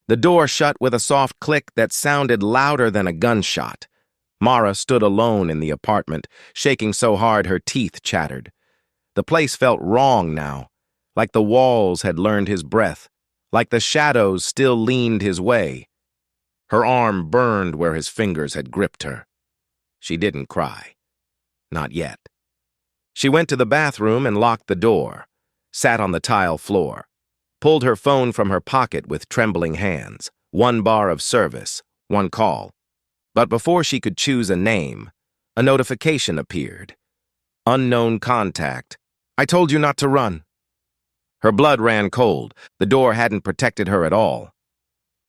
The door shut with a soft click that sounded louder than a gunshot. Mara stood alone in the apartment, shaking so hard her teeth chattered. The place felt wrong now, like the walls had learned his breath, like the shadows still leaned his way. Her arm burned where his fingers had gripped her. She didn't cry. Not yet. She went to the bathroom and locked the door, sat on the tile floor, pulled her phone from her pocket with trembling hands. 1 bar of service, 1 call. But before she could choose a name, a notification appeared. Unknown contact. I told you not to run. Her blood ran cold. The door hadn't protected her at all.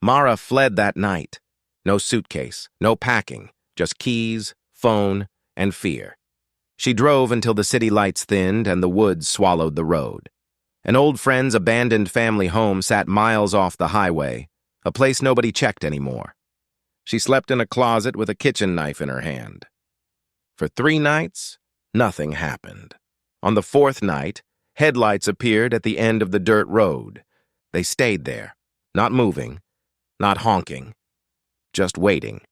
Mara fled that night. No suitcase, no packing, just keys, phone, and fear. She drove until the city lights thinned and the woods swallowed the road. An old friend's abandoned family home sat miles off the highway, a place nobody checked anymore. She slept in a closet with a kitchen knife in her hand. For 3 nights, nothing happened. On the 4th night, headlights appeared at the end of the dirt road. They stayed there, not moving, not honking, just waiting.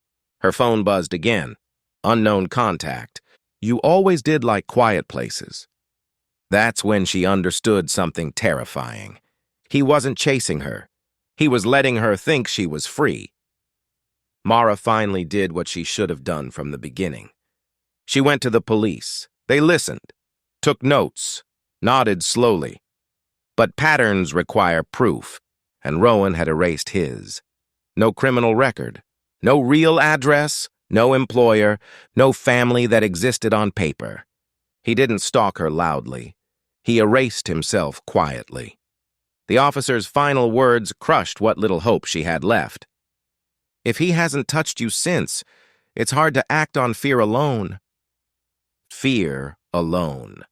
Her phone buzzed again. Unknown contact. You always did like quiet places. That's when she understood something terrifying. He wasn't chasing her. He was letting her think she was free. Mara finally did what she should have done from the beginning. She went to the police. They listened, took notes, nodded slowly. But patterns require proof, and Rowan had erased his. No criminal record, no real address, no employer, no family that existed on paper. He didn't stalk her loudly. He erased himself quietly. The officer's final words crushed what little hope she had left. If he hasn't touched you since, it's hard to act on fear alone. Fear alone.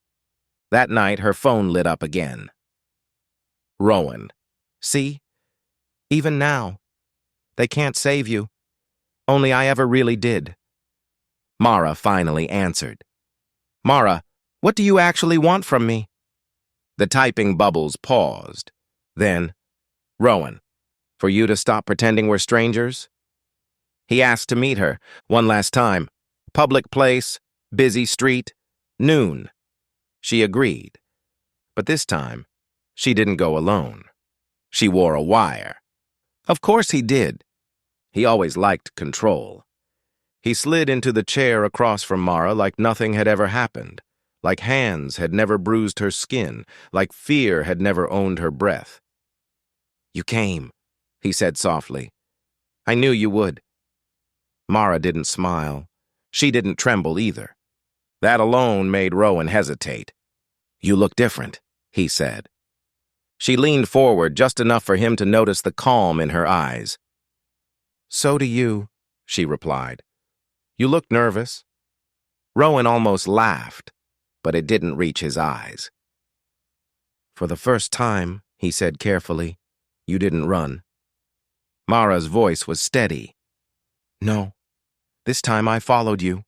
That night, her phone lit up again. Rowan. See? Even now. They can't save you. Only I ever really did. Mara finally answered. Mara, what do you actually want from me? The typing bubbles paused. Then, Rowan, for you to stop pretending we're strangers? He asked to meet her, one last time. Public place, busy street, noon. She agreed. But this time, she didn't go alone. She wore a wire. Of course he did. He always liked control. He slid into the chair across from Mara like nothing had ever happened, like hands had never bruised her skin, like fear had never owned her breath. You came, he said softly. I knew you would. Mara didn't smile. She didn't tremble either. That alone made Rowan hesitate. You look different, he said. She leaned forward just enough for him to notice the calm in her eyes. So do you, she replied. You look nervous. Rowan almost laughed, but it didn't reach his eyes. For the first time, he said carefully, you didn't run. Mara's voice was steady. No, this time I followed you.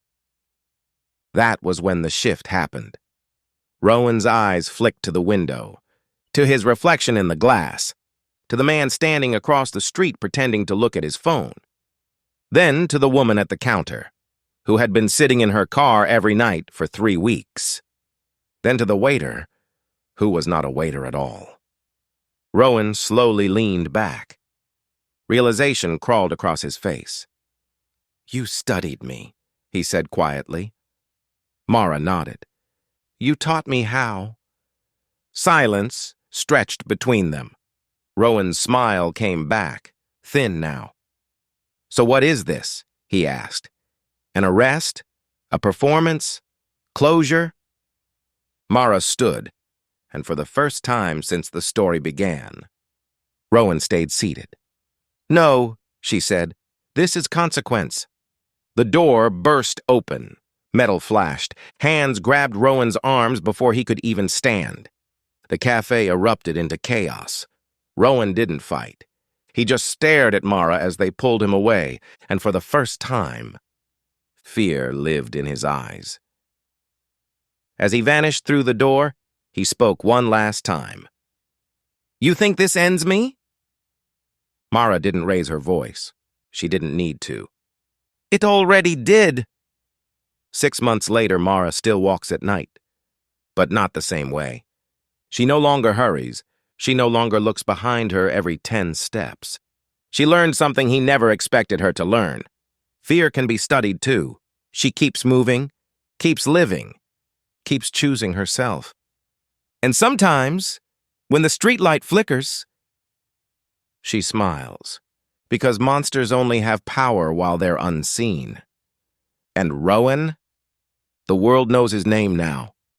That was when the shift happened. Rowan's eyes flicked to the window, to his reflection in the glass, to the man standing across the street pretending to look at his phone. Then to the woman at the counter, who had been sitting in her car every night for 3 weeks. Then to the waiter, who was not a waiter at all. Rowan slowly leaned back. Realization crawled across his face. You studied me, he said quietly. Mara nodded. You taught me how. Silence stretched between them. Rowan's smile came back, thin now. So what is this? He asked. An arrest? A performance? Closure? Mara stood, and for the first time since the story began. Rowan stayed seated. No, she said, this is consequence. The door burst open. Metal flashed. Hands grabbed Rowan's arms before he could even stand. The cafe erupted into chaos. Rowan didn't fight. He just stared at Mara as they pulled him away, and for the first time, fear lived in his eyes. As he vanished through the door, he spoke one last time. You think this ends me? Mara didn't raise her voice. She didn't need to. It already did. 6 months later, Mara still walks at night, but not the same way. She no longer hurries. She no longer looks behind her every 10 steps. She learned something he never expected her to learn. Fear can be studied too. She keeps moving, keeps living, keeps choosing herself. And sometimes, when the streetlight flickers, she smiles, because monsters only have power while they're unseen. And Rowan? The world knows his name now.